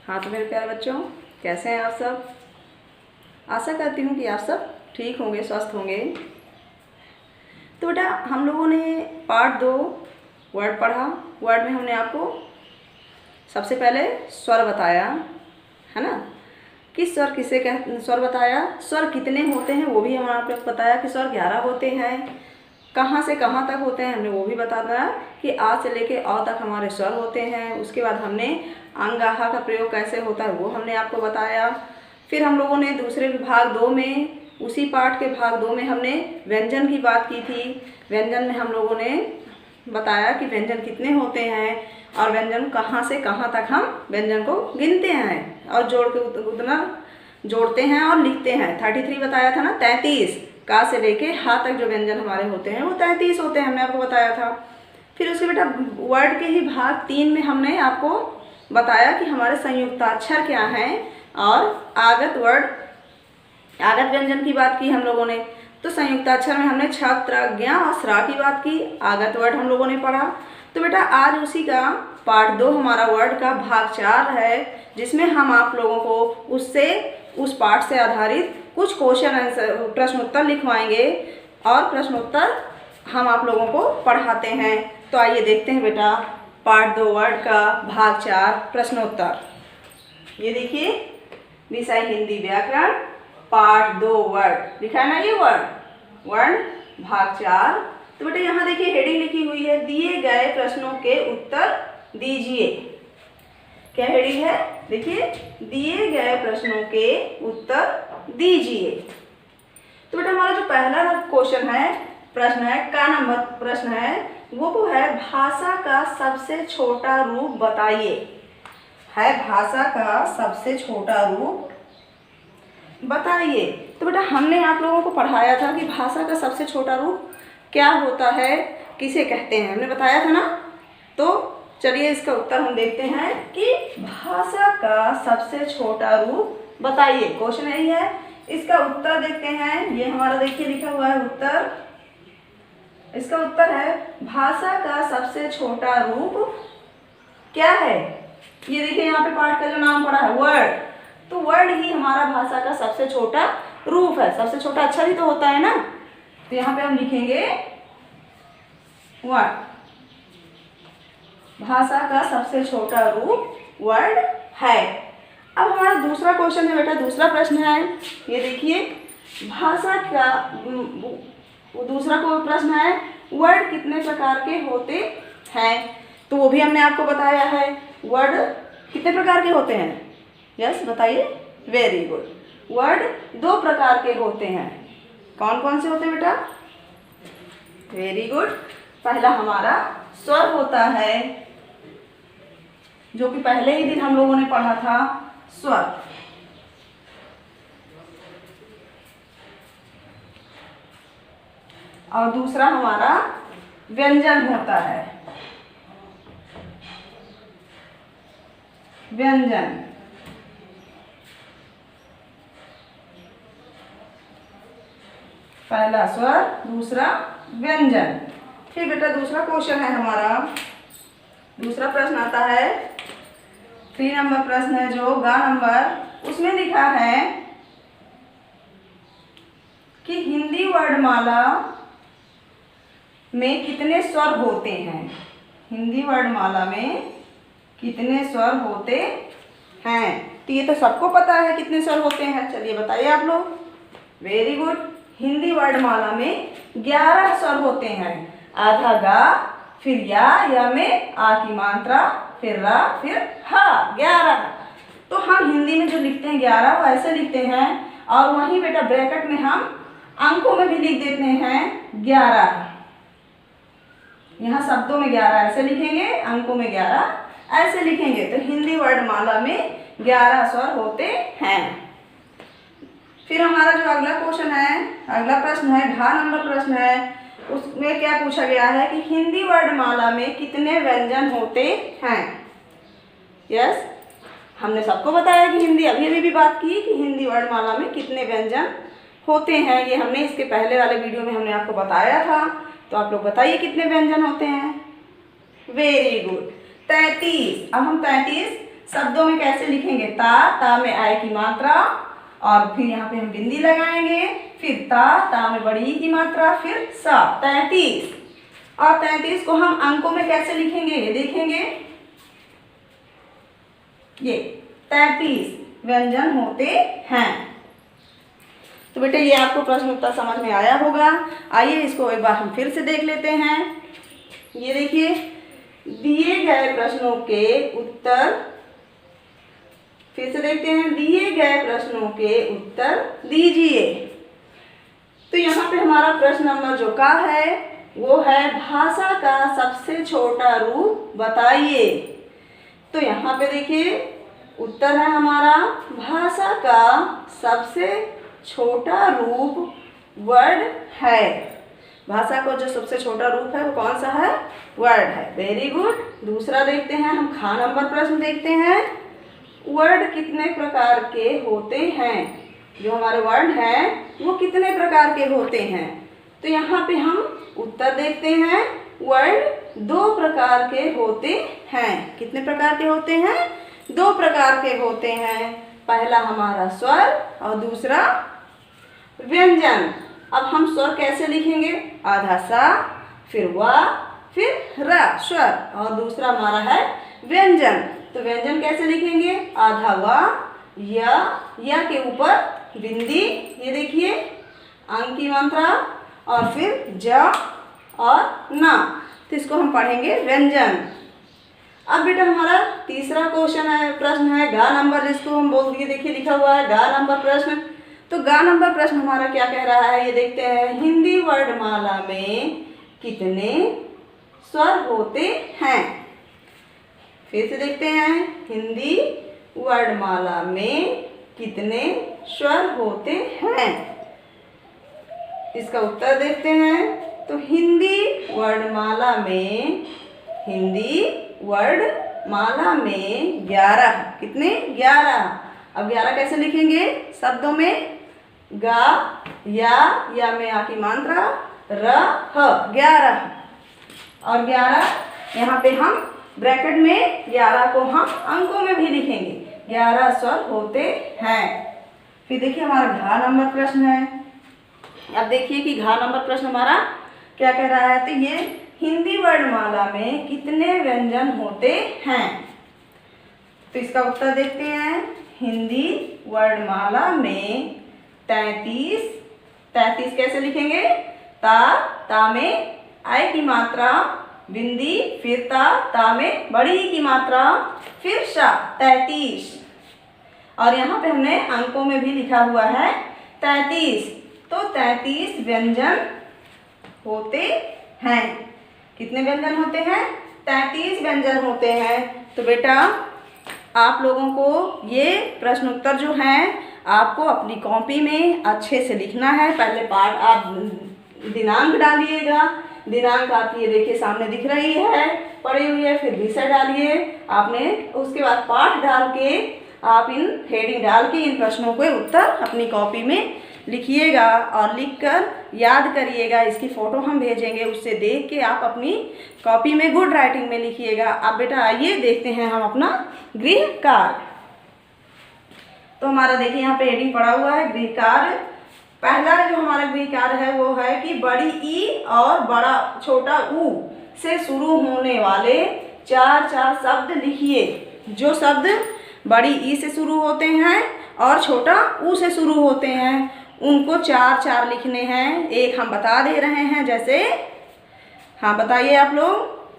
हाँ तो मेरे प्यारे बच्चों, कैसे हैं आप सब। आशा करती हूँ कि आप सब ठीक होंगे, स्वस्थ होंगे। तो बेटा हम लोगों ने पार्ट 2 वर्ड पढ़ा। वर्ड में हमने आपको सबसे पहले स्वर बताया है ना, कि स्वर किसे स्वर बताया, स्वर कितने होते हैं वो भी हमने आपको बताया कि स्वर 11 होते हैं। कहाँ से कहाँ तक होते हैं हमने वो भी बताया कि आ से लेके अ तक हमारे स्वर होते हैं। उसके बाद हमने अंग आहा का प्रयोग कैसे होता है वो हमने आपको बताया। फिर हम लोगों ने दूसरे भाग 2 में, उसी पाठ के भाग 2 में हमने व्यंजन की बात की थी। व्यंजन में हम लोगों ने बताया कि व्यंजन कितने होते हैं और व्यंजन कहाँ से कहाँ तक हम व्यंजन को गिनते हैं और जोड़ के उतना जोड़ते हैं और लिखते हैं। 33 बताया था ना, 33 का से लेके हा तक जो व्यंजन हमारे होते हैं वो 33 होते हैं, हमने आपको बताया था। फिर उसके बेटा वर्ड के ही भाग 3 में हमने आपको बताया कि हमारे संयुक्ताक्षर क्या हैं और आगत वर्ड, आगत व्यंजन की बात की हम लोगों ने। तो संयुक्ताक्षर में हमने छ, त्र, ज्ञ और स्रा की बात की। आगत वर्ड हम लोगों ने पढ़ा। तो बेटा आज उसी का पार्ट 2 हमारा वर्ड का भाग 4 है, जिसमें हम आप लोगों को उस पाठ से आधारित कुछ क्वेश्चन आंसर प्रश्नोत्तर लिखवाएंगे और प्रश्नोत्तर हम आप लोगों को पढ़ाते हैं। तो आइए देखते हैं बेटा पार्ट 2 वर्ड का भाग 4 प्रश्नोत्तर। ये देखिए, विषय हिंदी व्याकरण पार्ट 2 वर्ड लिखा है ना, ये वर्ड भाग 4। तो बेटा यहाँ देखिए हेडिंग लिखी हुई है, दिए गए प्रश्नों के उत्तर दीजिए। क्या हेडिंग है, देखिए, दिए गए प्रश्नों के उत्तर दीजिए। तो बेटा हमारा जो पहला क्वेश्चन है, प्रश्न है का नंबर प्रश्न है, वो है भाषा का सबसे छोटा रूप बताइए। है भाषा का सबसे छोटा रूप बताइए। तो बेटा हमने आप लोगों को पढ़ाया था कि भाषा का सबसे छोटा रूप क्या होता है, किसे कहते हैं, हमने बताया था ना। तो चलिए इसका उत्तर हम देखते हैं कि भाषा का सबसे छोटा रूप बताइए। क्वेश्चन यही है, इसका उत्तर देखते हैं। ये हमारा देखिए लिखा हुआ है उत्तर। इसका उत्तर है भाषा का सबसे छोटा रूप क्या है। ये देखिए यहाँ पे पाठ का जो नाम पड़ा है वर्ड, तो वर्ड ही हमारा भाषा का सबसे छोटा रूप है। सबसे छोटा अक्षर ही तो होता है ना। तो यहाँ पे हम लिखेंगे वर्ड, भाषा का सबसे छोटा रूप वर्ड है। अब हमारा दूसरा क्वेश्चन है बेटा, दूसरा प्रश्न है, ये देखिए, भाषा का दूसरा कोई प्रश्न है, वर्ड कितने प्रकार के होते हैं। तो वो भी हमने आपको बताया है, वर्ड कितने प्रकार के होते हैं। यस बताइए, वेरी गुड। वर्ड 2 प्रकार के होते हैं। कौन कौन से होते हैं बेटा, वेरी गुड। पहला हमारा स्वर होता है, जो कि पहले ही दिन हम लोगों ने पढ़ा था, स्वर। और दूसरा हमारा व्यंजन होता है, व्यंजन। पहला स्वर, दूसरा व्यंजन। फिर बेटा दूसरा क्वेश्चन है हमारा, दूसरा प्रश्न आता है 3 नंबर प्रश्न है जो गा नंबर, उसमें लिखा है कि हिंदी वर्णमाला में कितने स्वर होते हैं। हिंदी वर्णमाला में कितने स्वर होते हैं। तो ये तो सबको पता है कितने स्वर होते हैं, चलिए बताइए आप लोग। Very good. हिंदी वर्णमाला में 11 स्वर होते हैं। आधा गा, फिर या में आ की मात्रा, फिर रा, फिर हा, 11। तो हम हिंदी में जो लिखते हैं 11 वो ऐसे लिखते हैं, और वहीं बेटा ब्रैकेट में हम अंकों में भी लिख देते हैं 11। यहाँ शब्दों में 11 ऐसे लिखेंगे, अंकों में 11 ऐसे लिखेंगे। तो हिंदी वर्णमाला में 11 स्वर होते हैं। फिर हमारा जो अगला क्वेश्चन है, अगला प्रश्न है, घ नंबर प्रश्न है, उसमें क्या पूछा गया है कि हिंदी वर्णमाला में कितने व्यंजन होते हैं। यस, हमने सबको बताया कि हिंदी, अभी भी बात की कि हिंदी वर्णमाला में कितने व्यंजन होते हैं। ये हमने इसके पहले वाले वीडियो में हमने आपको बताया था। तो आप लोग बताइए कितने व्यंजन होते हैं। Very good, 33। अब हम 33 शब्दों में कैसे लिखेंगे, ता में आय की मात्रा और फिर यहाँ पे हम बिंदी लगाएंगे, फिर ता में बड़ी ई की मात्रा, फिर सा 33। और 33 को हम अंकों में कैसे लिखेंगे ये देखेंगे। ये 33 व्यंजन होते हैं। तो बेटे ये आपको प्रश्न उत्तर समझ में आया होगा। आइए इसको एक बार हम फिर से देख लेते हैं। ये देखिए, दिए गए प्रश्नों के उत्तर, फिर से देखते हैं, दिए गए प्रश्नों के उत्तर दीजिए। तो यहाँ पे हमारा प्रश्न नंबर जो का है वो है भाषा का सबसे छोटा रूप बताइए। तो यहाँ पे देखिए उत्तर है हमारा भाषा का सबसे छोटा रूप वर्ड है। भाषा का जो सबसे छोटा रूप है वो कौन सा है, वर्ड है। Very good. दूसरा देखते हैं हम, खा नंबर प्रश्न देखते हैं, वर्ड कितने प्रकार के होते हैं। जो हमारे वर्ड हैं वो कितने प्रकार के होते हैं। तो यहाँ पे हम उत्तर देखते हैं, वर्ड 2 प्रकार के होते हैं। कितने प्रकार के होते हैं, 2 प्रकार के होते हैं। पहला हमारा स्वर और दूसरा व्यंजन। अब हम स्वर कैसे लिखेंगे, आधा सा, फिर वा, फिर रा, स्वर। और दूसरा हमारा है व्यंजन। तो व्यंजन कैसे लिखेंगे, आधा वा, या के ऊपर बिंदी, ये देखिए अंक की मात्रा, और फिर ज और ना। तो इसको हम पढ़ेंगे व्यंजन। अब बेटा हमारा तीसरा क्वेश्चन है, प्रश्न है गा नंबर, जिसको हम बोल दिए, देखिए लिखा हुआ है गा नंबर प्रश्न। तो गा नंबर प्रश्न हमारा क्या कह रहा है ये देखते हैं। हिंदी वर्णमाला में कितने स्वर होते हैं। फिर से देखते हैं, हिंदी वर्णमाला में कितने स्वर होते हैं। इसका उत्तर देखते हैं। तो हिंदी वर्णमाला में 11, कितने, 11। अब 11 कैसे लिखेंगे, शब्दों में गा, या में आ की मात्रा, र, ह, 11। और 11 यहाँ पे हम ब्रैकेट में 11 को हम अंकों में भी लिखेंगे, 11 स्वर होते हैं। फिर देखिए हमारा घा नंबर प्रश्न है। अब देखिए कि घा नंबर प्रश्न हमारा क्या कह रहा है। तो ये हिंदी वर्णमाला में कितने व्यंजन होते हैं। तो इसका उत्तर देखते हैं। हिंदी वर्णमाला में 33 कैसे लिखेंगे, ता में आय की मात्रा, बिंदी, फिर ता में बड़ी ई की मात्रा, फिर शा 33। और यहाँ पे हमने अंकों में भी लिखा हुआ है 33। तो 33 व्यंजन होते हैं। कितने व्यंजन होते हैं, 33 व्यंजन होते हैं। तो बेटा आप लोगों को ये प्रश्न उत्तर जो हैं आपको अपनी कॉपी में अच्छे से लिखना है। पहले पाठ आप दिनांक डालिएगा, दिनांक आपकी ये देखिए सामने दिख रही है, पड़ी हुई है, फिर विषय डालिए आपने। उसके बाद पाठ डाल के आप इन हेडिंग डाल के इन प्रश्नों के उत्तर अपनी कॉपी में लिखिएगा और लिखकर याद करिएगा। इसकी फ़ोटो हम भेजेंगे, उससे देख के आप अपनी कॉपी में गुड राइटिंग में लिखिएगा। अब बेटा आइए देखते हैं हम अपना गृह कार्य। तो हमारा देखिए यहाँ पे हेडिंग पड़ा हुआ है गृह कार्य। पहला जो हमारा गृह कार्य है वो है कि बड़ी ई और बड़ा छोटा ऊ से शुरू होने वाले 4 शब्द लिखिए। जो शब्द बड़ी ई से शुरू होते हैं और छोटा ऊ से शुरू होते हैं उनको 4 लिखने हैं। एक हम बता दे रहे हैं, जैसे हाँ बताइए आप लोग,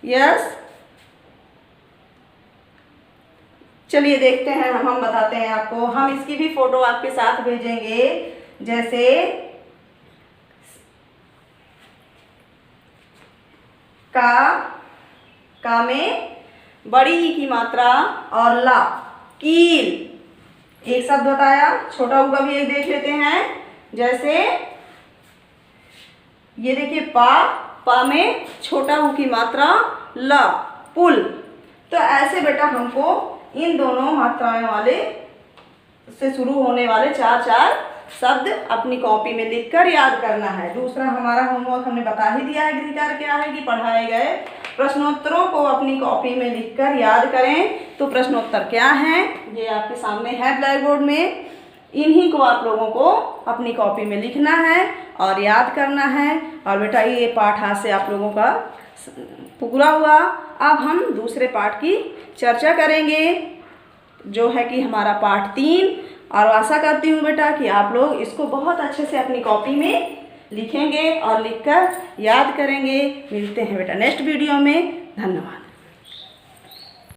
यस। चलिए देखते हैं, हम बताते हैं आपको। हम इसकी भी फोटो आपके साथ भेजेंगे। जैसे का में बड़ी ई की मात्रा और ला, कील। एक शब्द बताया, छोटा ऊ का भी एक देख लेते हैं। जैसे ये देखिए पा में छोटा ऊ की मात्रा ल, पुल। तो ऐसे बेटा हमको इन दोनों मात्राएं वाले से शुरू होने वाले 4 शब्द अपनी कॉपी में लिखकर याद करना है। दूसरा हमारा होमवर्क हमने बता ही दिया है। गृह कार्य क्या है कि पढ़ाए गए प्रश्नोत्तरों को अपनी कॉपी में लिखकर याद करें। तो प्रश्नोत्तर क्या हैं, ये आपके सामने है ब्लैक बोर्ड में। इन्हीं को आप लोगों को अपनी कॉपी में लिखना है और याद करना है। और बेटा ये पाठ आज से आप लोगों का पूरा हुआ। अब हम दूसरे पाठ की चर्चा करेंगे, जो है कि हमारा पाठ 3। और आशा करती हूँ बेटा कि आप लोग इसको बहुत अच्छे से अपनी कॉपी में लिखेंगे और लिखकर याद करेंगे। मिलते हैं बेटा नेक्स्ट वीडियो में। धन्यवाद।